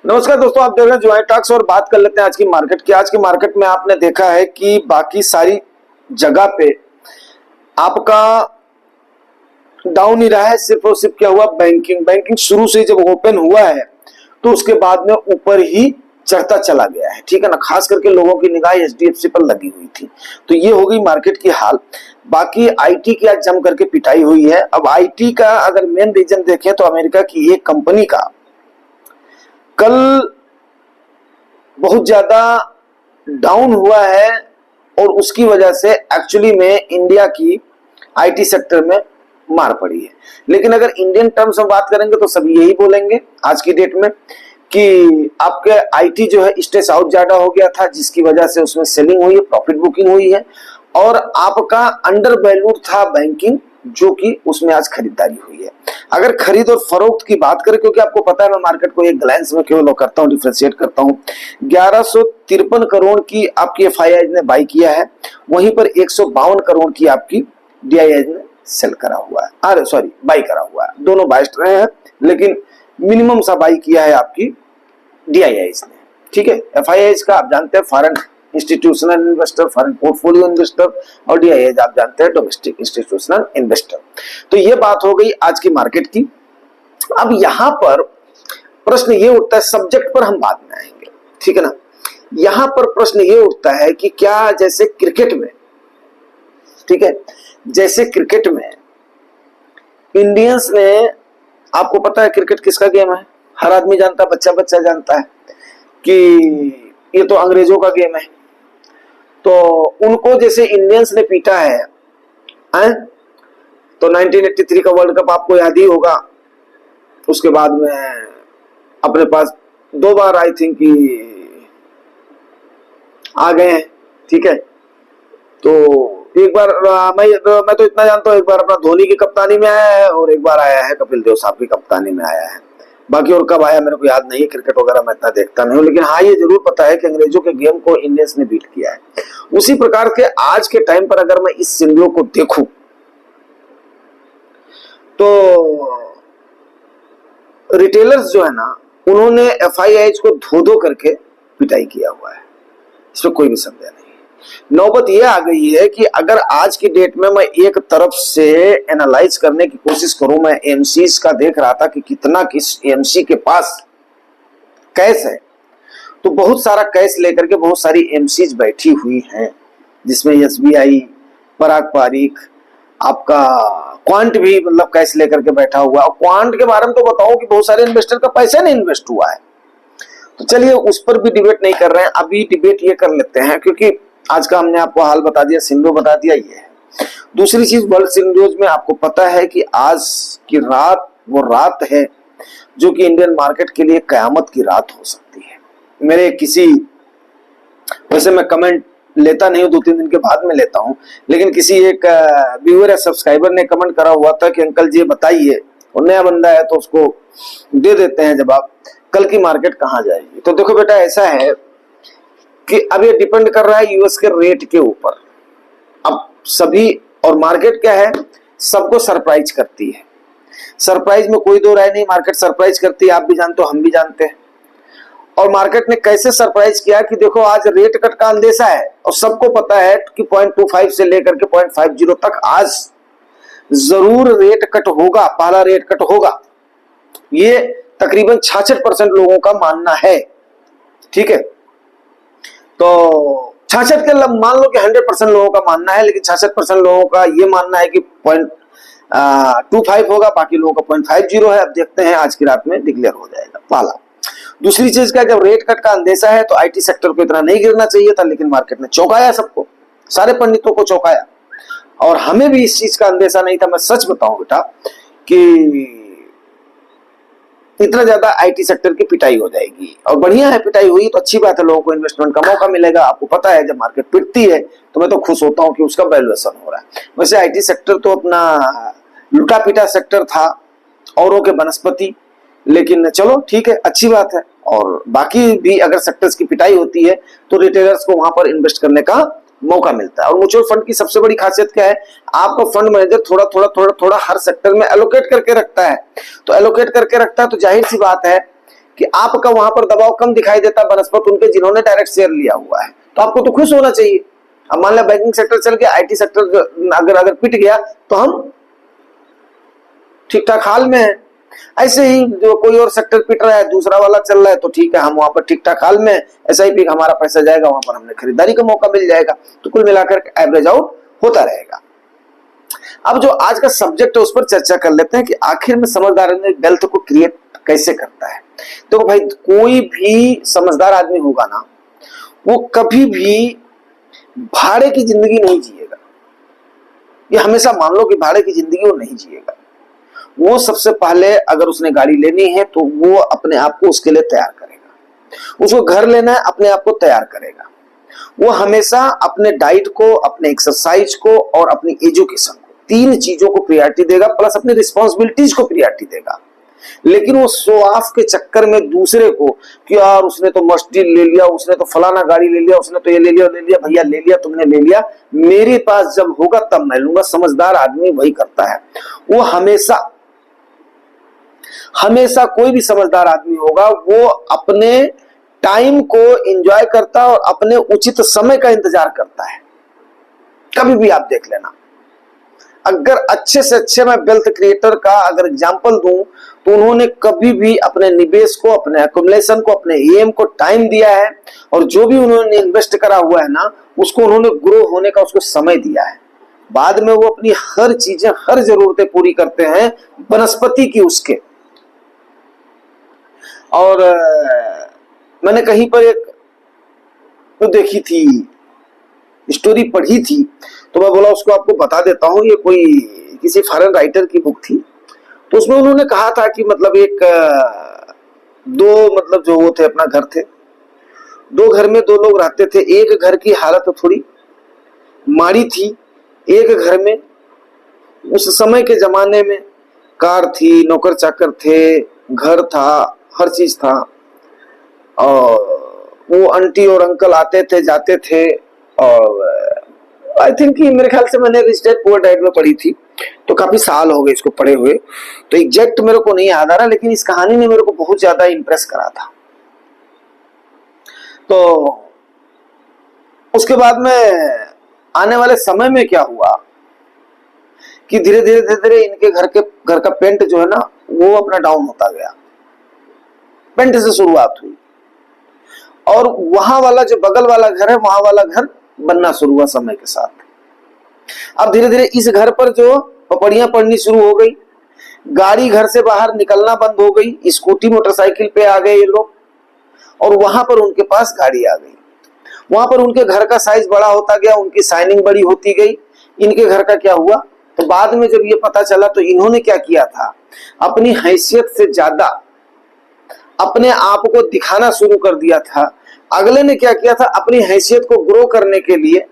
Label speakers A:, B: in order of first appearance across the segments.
A: नमस्कार दोस्तों, आप देख रहे हैं ज्वाइन टॉक्स और बात कर लेते हैं आज की मार्केट की। आज की मार्केट में आपने देखा है कि बाकी सारी जगह पे आपका डाउन ही रहा है। सिर्फ और सिर्फ क्या हुआ, बैंकिंग शुरू से जब ओपन हुआ है तो उसके बाद में ऊपर ही चढ़ता चला गया है, ठीक है ना। खास करके लोगों की निगाह एचडीएफसी पर लगी हुई थी, तो ये हो गई मार्केट की हाल। बाकी आईटी की आज जम करके पिटाई हुई है। अब आईटी का अगर मेन रीजन देखें तो अमेरिका की एक कंपनी का कल बहुत ज्यादा डाउन हुआ है और उसकी वजह से एक्चुअली में इंडिया की आईटी सेक्टर में मार पड़ी है। लेकिन अगर इंडियन टर्म्स में बात करेंगे तो सभी यही बोलेंगे आज की डेट में कि आपके आईटी जो है स्ट्रेस आउट ज्यादा हो गया था, जिसकी वजह से उसमें सेलिंग हुई है, प्रॉफिट बुकिंग हुई है और आपका अंडर वैल्यूड था बैंकिंग, जो कि उसमें आज खरीदारी हुई है। अगर खरीद और फरोख्त की बात करें, क्योंकि आपको पता है मैं मार्केट को एक ग्लैंस में केवल करता हूं, डिफरेंशिएट करता हूं। 1153 करोड़ की आपकी एफआईआई ने बाई किया है, वहीं पर 152 करोड़ की आपकी डीआईआई ने सेल करा हुआ है, अरे सॉरी बाई करा हुआ है। दोनों बाइस्ट रहे हैं, लेकिन मिनिमम सा बाई किया है आपकी डीआईआई ने, ठीक है। एफआईआई का आप जानते हैं foreign institutional investor, foreign portfolio investor, और डीआईआई आप जानते हैं डोमेस्टिक इंस्टीट्यूशनल इन्वेस्टर। तो ये बात हो गई आज की मार्केट की। अब यहां पर प्रश्न ये उठता है, सब्जेक्ट पर हम बाद में आएंगे, ठीक है ना। यहां पर प्रश्न ये उठता है कि क्या जैसे क्रिकेट में, ठीक है, जैसे क्रिकेट में इंडियंस ने, आपको पता है क्रिकेट किसका गेम है, हर आदमी जानता है, बच्चा बच्चा जानता है कि ये तो अंग्रेजों का गेम है। तो उनको जैसे इंडियंस ने पीटा है, तो 1983 का वर्ल्ड कप आपको याद ही होगा। उसके बाद में अपने पास 2 बार आई थिंक आ गए हैं, ठीक है। तो एक बार मैं तो इतना जानता हूं, एक बार अपना धोनी की कप्तानी में आया है और एक बार आया है कपिल देव साहब की कप्तानी में आया है। बाकी और कब आया मेरे को याद नहीं, क्रिकेट वगैरह मैं इतना देखता नहीं हूं, लेकिन हाँ ये जरूर पता है कि अंग्रेजों के गेम को इंडियंस ने बीट किया है। उसी प्रकार के आज के टाइम पर अगर मैं इस सिनेरियो को देखूं तो रिटेलर्स जो है ना, उन्होंने एफआईआई को धो धो करके पिटाई किया हुआ है, इसमें कोई भी संदेह नहीं। नौबत यह आ गई है कि अगर आज की डेट में मैं एक तरफ से एनालाइज करने की कोशिश करूं, मैं एमसीज का देख रहा था कि कितना किस एमसी के पास कैश है, तो बहुत सारा कैश लेकर के बहुत सारी एमसीज बैठी हुई हैं, जिसमें एसबीआई, पराग पारीख, आपका क्वांट भी मतलब कैश लेकर के बैठा हुआ। और क्वांट के बारे में तो बताओ कि बहुत सारे इन्वेस्टर का पैसा नहीं इन्वेस्ट हुआ है। तो चलिए उस पर भी डिबेट नहीं कर रहे हैं, अभी डिबेट ये कर लेते हैं, क्योंकि आज का हमने आपको हाल बता दिया, सिनेरियो बता दिया। ये है दूसरी चीज, वर्ल्ड सिनेरियोज में आपको पता है कि आज की रात वो रात है जो कि इंडियन मार्केट के लिए कयामत की रात हो सकती है। मेरे किसी, वैसे मैं कमेंट लेता नहीं हूं, 2-3 दिन के बाद में लेता हूं, लेकिन किसी एक व्यूअर या सब्सक्राइबर ने कमेंट करा हुआ था कि अंकल जी बताइए, और नया बंदा है तो उसको दे देते हैं जवाब, कल की मार्केट कहां जाएगी। तो देखो बेटा, ऐसा है कि अब ये डिपेंड कर रहा है यूएस के रेट के ऊपर। अब सभी, और मार्केट क्या है, सबको सरप्राइज करती है। सरप्राइज में कोई दो राय नहीं, मार्केट सरप्राइज करती है, आप भी जानते हो, हम भी जानते हैं। और मार्केट ने कैसे सरप्राइज किया कि देखो आज रेट कट का अंदेशा है और सबको पता है कि 0.25 से लेकर के 0.50 तक आज जरूर रेट कट होगा, पहला रेट कट होगा। ये तकरीबन 66% लोगों का मानना है, ठीक है। तो 66 के मान लो कि 100% लोगों का मानना है, लेकिन 66% लोगों का ये मानना है कि 0.25 होगा, बाकी लोगों का 0.50 है। अब देखते हैं आज की रात में डिक्लेयर हो जाएगा पहला। दूसरी चीज क्या, जब रेट कट का अंदेशा है तो आईटी सेक्टर को इतना नहीं गिरना चाहिए था, लेकिन मार्केट ने चौंकाया सबको, सारे पंडितों को चौंकाया। और हमें भी इस चीज का अंदेशा नहीं था। मैं सच बताऊं बेटा कि इतना ज्यादा आईटी सेक्टर की पिटाई हो जाएगी, और बढ़िया है, पिटाई हुई तो अच्छी बात है, लोगों को इन्वेस्टमेंट का मौका मिलेगा। आपको पता है जब मार्केट पिटती है तो मैं तो खुश होता हूं कि उसका वैल्यूएशन हो रहा है। वैसे आईटी सेक्टर तो अपना लुटा पिटा सेक्टर था, औरों के बनस्पति, लेकिन चलो ठीक है, अच्छी बात है। और बाकी भी अगर सेक्टर्स की पिटाई होती है तो रिटेलर्स को वहां पर इन्वेस्ट करने का मौका मिलता है। और म्यूचुअल फंड की सबसे बड़ी खासियत क्या है, आपका फंड मैनेजर थोड़ा थोड़ा थोड़ा थोड़ा हर सेक्टर में एलोकेट करके रखता है। तो एलोकेट करके रखता है तो जाहिर सी बात है कि आपका वहां पर दबाव कम दिखाई देता बनस्पत उनके जिन्होंने डायरेक्ट शेयर लिया हुआ है, तो आपको तो खुश होना चाहिए। अब मान लिया बैंकिंग सेक्टर चल गया, आईटी सेक्टर अगर पिट गया तो हम ठीक ठाक हाल में है। ऐसे ही जो कोई और सेक्टर पिट रहा है, दूसरा वाला चल रहा है, तो ठीक है हम वहां पर ठीक ठाक हाल में है, ऐसा ही भी हमारा पैसा जाएगा, वहां पर हमने खरीदारी का मौका मिल जाएगा। तो कुल मिलाकर एवरेज आउट होता रहेगा। अब जो आज का सब्जेक्ट है उस पर चर्चा कर लेते हैं कि आखिर में समझदार आदमी वेल्थ को क्रिएट कैसे करता है। तो भाई कोई भी समझदार आदमी होगा ना, वो कभी भी भाड़े की जिंदगी नहीं जिएगा। ये हमेशा मान लो कि भाड़े की जिंदगी वो नहीं जिएगा। वो सबसे पहले अगर उसने गाड़ी लेनी है तो वो अपने आप को उसके लिए तैयार करेगा। उसको घर लेना है, अपने आप को तैयार करेगा। वो हमेशा अपने डाइट को, अपने एक्सरसाइज को और अपनी एजुकेशन को, तीन चीजों को प्रायोरिटी देगा, प्लस अपनी रिस्पॉन्सिबिलिटीज को प्रायोरिटी देगा। लेकिन वो शो ऑफ के चक्कर में दूसरे को कि यार उसने तो मस्जिद ले लिया, उसने तो फलाना गाड़ी ले लिया, उसने तो ये ले लिया, भैया ले लिया, तुमने ले लिया, मेरे पास जब होगा तब मैं लूंगा। समझदार आदमी वही करता है। वो हमेशा कोई भी समझदार आदमी होगा वो अपने टाइम को एंजॉय करता है और अपने उचित समय का इंतजार करता है। कभी भी आप देख लेना, अगर अच्छे से अच्छे मैं वेल्थ क्रिएटर का अगर एग्जांपल दूं तो उन्होंने कभी भी अपने निवेश को, अपने एक्युमुलेशन को, अपने एम को टाइम दिया है, और जो भी उन्होंने इन्वेस्ट करा हुआ है ना उसको उन्होंने ग्रो होने का उसको समय दिया है। बाद में वो अपनी हर चीजें, हर जरूरतें पूरी करते हैं वनस्पति की उसके। और मैंने कहीं पर एक तो देखी थी, स्टोरी पढ़ी थी, तो मैं बोला उसको आपको बता देता हूं। ये कोई किसी फॉरेन राइटर की बुक थी, तो उसमें उन्होंने कहा था कि मतलब एक दो मतलब जो वो थे अपना घर थे, दो घर में दो लोग रहते थे। एक घर की हालत थोड़ी माड़ी थी, एक घर में उस समय के जमाने में कार थी, नौकर चाकर थे, घर था, हर चीज था, और वो आंटी और अंकल आते थे जाते थे। और आई थिंक मेरे ख्याल से मैंने रिच डैड पुअर डैड में पढ़ी थी, तो काफी साल हो गए इसको पढ़े हुए, तो एग्जैक्ट मेरे को नहीं याद आ रहा, लेकिन इस कहानी ने मेरे को बहुत ज्यादा इंप्रेस करा था। तो उसके बाद में आने वाले समय में क्या हुआ कि धीरे धीरे इनके घर का पेंट जो है ना वो अपना डाउन होता गया। पेंट से शुरुआत हुई, और वहां वाला जो बगल वाला घर है वहां वाला घर बनना शुरू हुआ समय के साथ। अब धीरे धीरे इस घर पर जो पपड़ियां पड़नी शुरू हो गई, गाड़ी घर से बाहर निकलना बंद हो गई, स्कूटी मोटरसाइकिल पे आ गए ये लोग, और वहां पर उनके पास गाड़ी आ गई। वहां पर उनके घर का साइज बड़ा होता गया, उनकी साइनिंग बड़ी होती गई। इनके घर का क्या हुआ, तो बाद में जब ये पता चला तो इन्होंने क्या किया था, अपनी हैसियत से ज्यादा अपने आप को दिखाना शुरू कर दिया था। अगले ने क्या किया था, अपनी हैसियत को ग्रो करने के लिए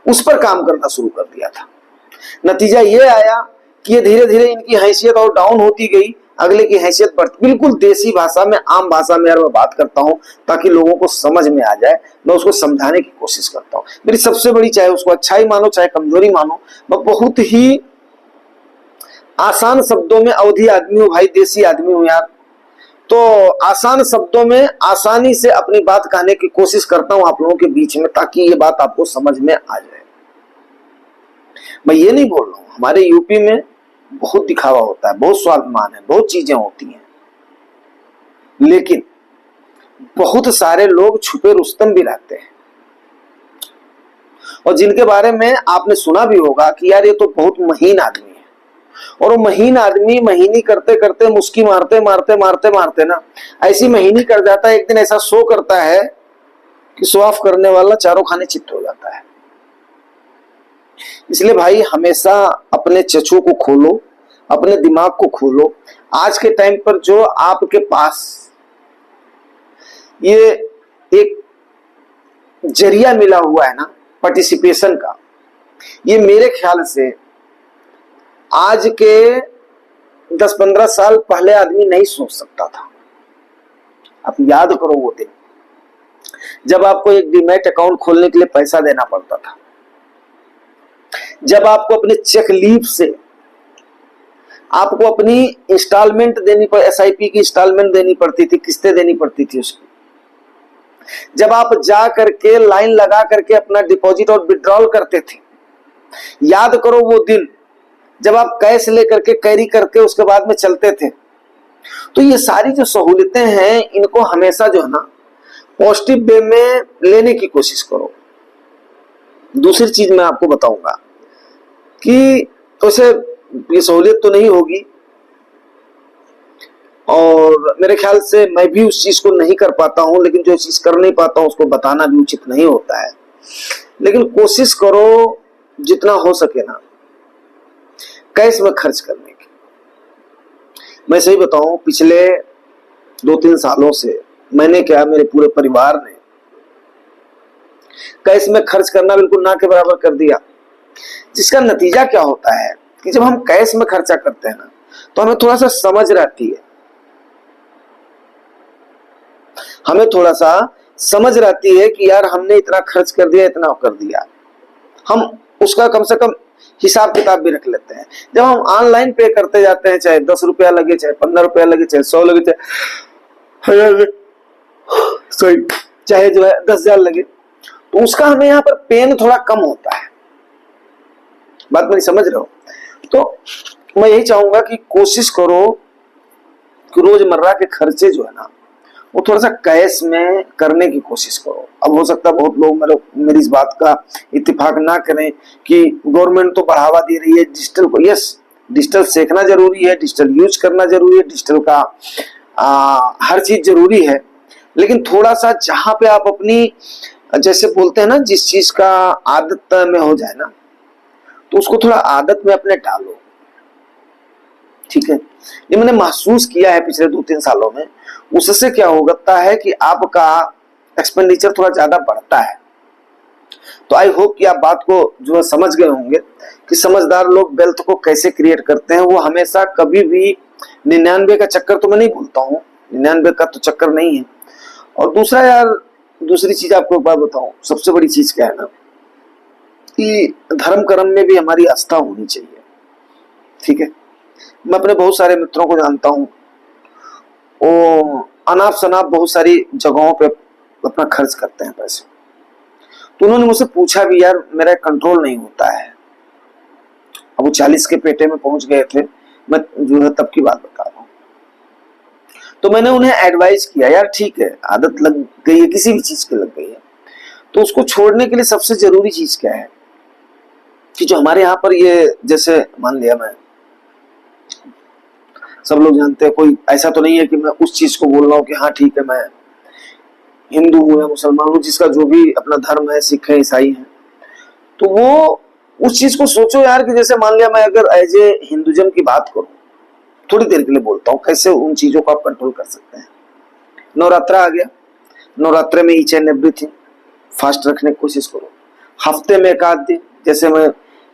A: उस पर काम करना शुरू कर दिया था। नतीजा ये आया कि ये धीरे धीरे इनकी हैसियत और डाउन होती गई, अगले की हैसियत बढ़ती। बिल्कुल देसी भाषा में, आम भाषा में यार मैं बात करता हूं ताकि लोगों को समझ में आ जाए, मैं उसको समझाने की कोशिश करता हूं। मेरी सबसे बड़ी, चाहे उसको अच्छाई मानो चाहे कमजोरी मानो, मैं बहुत ही आसान शब्दों में अवधी आदमी हूं भाई, देसी आदमी हूं यार, तो आसान शब्दों में आसानी से अपनी बात कहने की कोशिश करता हूं आप लोगों के बीच में, ताकि ये बात आपको समझ में आ जाए। मैं ये नहीं बोल रहा हूं, हमारे यूपी में बहुत दिखावा होता है, बहुत स्वाभिमान है, बहुत चीजें होती हैं, लेकिन बहुत सारे लोग छुपे रुस्तम भी रहते हैं, और जिनके बारे में आपने सुना भी होगा कि यार ये तो बहुत महीन आदमी है। और वो महीन आदमी महीनी करते करते, मुस्की मारते मारते मारते मारते ना ऐसी महीनी कर जाता है, एक दिन ऐसा शो करता है कि शो ऑफ करने वाला चारों खाने चित्त हो जाता है। इसलिए भाई हमेशा अपने चचू को खोलो, अपने दिमाग को खोलो। आज के टाइम पर जो आपके पास ये एक जरिया मिला हुआ है ना पार्टिसिपेशन का, ये मेरे ख्याल से आज के 10-15 साल पहले आदमी नहीं सोच सकता था। आप याद करो वो दिन जब आपको एक डीमैट अकाउंट खोलने के लिए पैसा देना पड़ता था, जब आपको अपने चेक लीफ से आपको अपनी इंस्टॉलमेंट देनी पड़, एसआईपी की इंस्टॉलमेंट देनी पड़ती थी, किस्तें देनी पड़ती थी उसकी। जब आप जा करके लाइन लगा करके अपना डिपॉजिट और विड्रॉल करते थे, याद करो वो दिन जब आप कैश लेकर के कैरी करके उसके बाद में चलते थे। तो ये सारी जो सहूलियतें हैं इनको हमेशा जो है ना पॉजिटिव वे में लेने की कोशिश करो। दूसरी चीज मैं आपको बताऊंगा कि उसे ये सहूलियत तो नहीं होगी और मेरे ख्याल से मैं भी उस चीज को नहीं कर पाता हूं, लेकिन जो चीज कर नहीं पाता हूं उसको बताना भी उचित नहीं होता है। लेकिन कोशिश करो जितना हो सके ना कैश में खर्च करने की। मैं सही बताऊं, पिछले 2-3 सालों से मैंने क्या, मेरे पूरे परिवार ने कैश में खर्च करना बिल्कुल ना के बराबर कर दिया। जिसका नतीजा क्या होता है कि जब हम कैश में खर्चा करते हैं ना तो हमें थोड़ा सा समझ रहती है, हमें थोड़ा सा समझ रहती है कि यार हमने इतना खर्च कर दिया, इतना कर दिया। हम उसका कम से कम हिसाब किताब भी रख लेते हैं। जब हम ऑनलाइन पे करते जाते हैं, चाहे 10 रुपया लगे, चाहे 15 रुपया लगे, चाहे 100 लगे, चाहे 1000 सॉरी चाहे जो है 10,000 लगे, तो उसका हमें यहाँ पर पेन थोड़ा कम होता है। बात मेरी समझ रहे हो? तो मैं यही चाहूंगा कि कोशिश करो कि रोजमर्रा के खर्चे जो है ना वो थोड़ा सा कैश में करने की कोशिश करो। अब हो सकता है बहुत लोग मेरी इस बात का इत्तेफाक ना करें कि गवर्नमेंट तो बढ़ावा दे रही है डिजिटल को। यस, डिजिटल सीखना जरूरी है, डिजिटल यूज करना जरूरी है, डिजिटल का हर चीज जरूरी है। लेकिन थोड़ा सा जहां पे आप अपनी, जैसे बोलते हैं ना, जिस चीज का आदत में हो जाए ना तो उसको थोड़ा आदत में अपने डालो। ठीक है, ये मैंने महसूस किया है पिछले 2-3 सालों में। उससे क्या होता है कि आपका एक्सपेंडिचर थोड़ा ज्यादा बढ़ता है। तो आई होप कि आप बात को जो समझ गए होंगे कि समझदार लोग वेल्थ को कैसे क्रिएट करते हैं। वो हमेशा कभी भी 99 का चक्कर तो मैं नहीं बोलता हूँ, 99 का तो चक्कर नहीं है। और दूसरा यार, दूसरी चीज आपको एक बात बताऊं, सबसे बड़ी चीज क्या है ना कि धर्म कर्म में भी हमारी आस्था होनी चाहिए। ठीक है, मैं अपने बहुत सारे मित्रों को जानता हूँ, वो अनाप शनाप बहुत सारी जगहों पे अपना खर्च करते हैं पैसे। तो उन्होंने मुझसे पूछा भी, यार मेरा कंट्रोल नहीं होता है। अब वो 40 के पेटे में पहुंच गए थे, मैं जो है तब की बात बता रहा हूँ। तो मैंने उन्हें एडवाइस किया, यार ठीक है आदत लग गई है, किसी भी चीज की लग गई है, तो उसको छोड़ने के लिए सबसे जरूरी चीज क्या है कि जो हमारे यहाँ पर ये, जैसे मान लिया, मैं सब लोग जानते हैं, कोई ऐसा तो नहीं है कि मैं उस चीज को बोल रहा हूँ कि हाँ ठीक है मैं हिंदू हूँ या मुसलमान हूँ, जिसका जो भी अपना धर्म है, सिख है, ईसाई है, तो वो उस चीज को सोचो यार कि जैसे मान लिया मैं अगर एज ए हिंदुइज्म की बात करूं, थोड़ी देर के लिए बोलता हूँ कैसे उन चीजों को आप कंट्रोल कर सकते हैं। नवरात्रा आ गया, नवरात्रे में ईच एंड एवरीथिंग फास्ट रखने की कोशिश करो। हफ्ते में एक आध दिन, जैसे मैं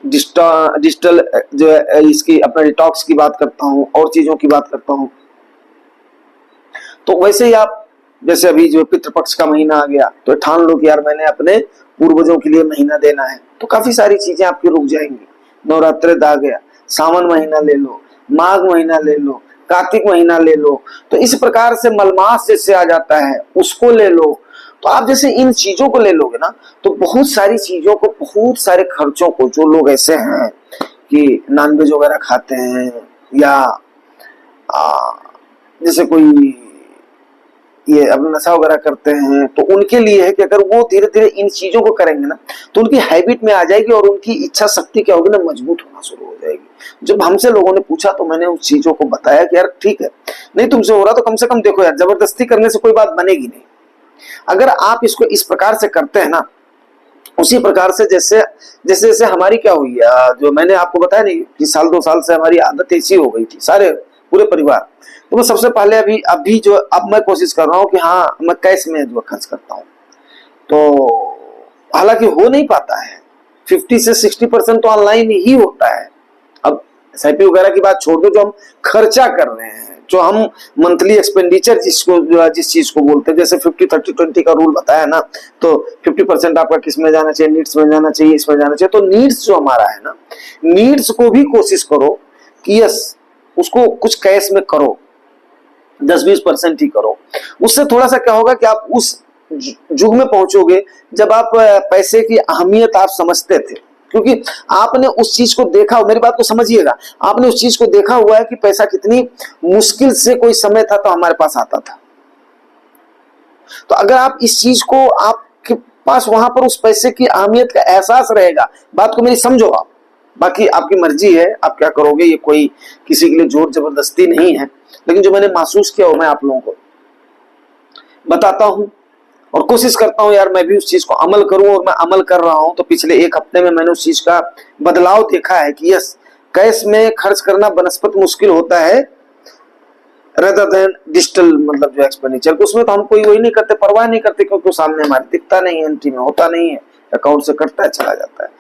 A: डिजिटल जो है इसकी अपना डिटॉक्स की बात करता हूँ और चीजों की बात करता हूँ, तो वैसे ही आप जैसे अभी जो पितृपक्ष का महीना आ गया तो ठान लो कि यार मैंने अपने पूर्वजों के लिए महीना देना है, तो काफी सारी चीजें आपकी रुक जाएंगी। नवरात्रे आ गया, सावन महीना ले लो, माघ महीना ले लो, कार्तिक महीना ले लो, तो इस प्रकार से मलमास जैसे आ जाता है उसको ले लो। तो आप जैसे इन चीजों को ले लोगे ना तो बहुत सारी चीजों को, बहुत सारे खर्चों को, जो लोग ऐसे हैं कि नॉनवेज वगैरह खाते हैं या जैसे कोई ये अब नशा वगैरह करते हैं, तो उनके लिए है कि अगर वो धीरे धीरे इन चीजों को करेंगे ना तो उनकी हैबिट में आ जाएगी और उनकी इच्छा शक्ति क्या होगी ना, मजबूत होना शुरू हो जाएगी। जब हमसे लोगों ने पूछा तो मैंने उस चीजों को बताया कि यार ठीक है, नहीं तुमसे हो रहा तो कम से कम देखो यार, जबरदस्ती करने से कोई बात बनेगी नहीं। अगर आप इसको इस प्रकार से करते हैं ना, उसी प्रकार से जैसे जैसे जैसे हमारी क्या हुई है, जो मैंने आपको बताया नहीं कि 1-2 साल से हमारी आदत ऐसी हो गई थी, सारे पूरे परिवार। तो मैं सबसे पहले अभी जो अब मैं कोशिश कर रहा हूँ कि हाँ मैं कैश में जो खर्च करता हूँ, तो हालांकि हो नहीं पाता है, 50 से 60% तो ऑनलाइन ही होता है। अब एसआईपी वगैरह की बात छोड़ दो, जो हम खर्चा कर रहे हैं, जो हम मंथली एक्सपेंडिचर जिस चीज को बोलते हैं, जैसे 50-30-20 का रूल बताया ना, तो 50% आपका किस में जाना चाहिए, नीड्स में जाना चाहिए, इसमें जाना चाहिए। तो नीड्स जो हमारा है ना, नीड्स को भी कोशिश करो कि यस उसको कुछ कैश में करो, 10-20% ही करो। उससे थोड़ा सा क्या होगा कि आप उस युग में पहुंचोगे जब आप पैसे की अहमियत आप समझते थे, क्योंकि आपने उस चीज को देखा। मेरी बात को समझिएगा, आपने उस चीज को देखा हुआ है कि पैसा कितनी मुश्किल से कोई समय था तो हमारे पास आता था। तो अगर आप इस चीज को, आपके पास वहां पर उस पैसे की अहमियत का एहसास रहेगा, बात को मेरी समझो आप, बाकी आपकी मर्जी है आप क्या करोगे, ये कोई किसी के लिए जोर जबरदस्ती नहीं है, लेकिन जो मैंने महसूस किया वो मैं आप लोगों को बताता हूं और कोशिश करता हूं यार मैं भी उस चीज को अमल करूं, और मैं अमल कर रहा हूं। तो पिछले 1 हफ्ते में मैंने उस चीज का बदलाव देखा है कि यस, कैश में खर्च करना बनस्पत मुश्किल होता है रेदर देन डिजिटल, मतलब जो एक्सपेंडिचर, उसमें तो हम कोई वही नहीं करते, परवाह नहीं करते, क्योंकि सामने हमारे दिखता नहीं है, एंट्री में होता नहीं है, अकाउंट से कटता है, चला जाता है।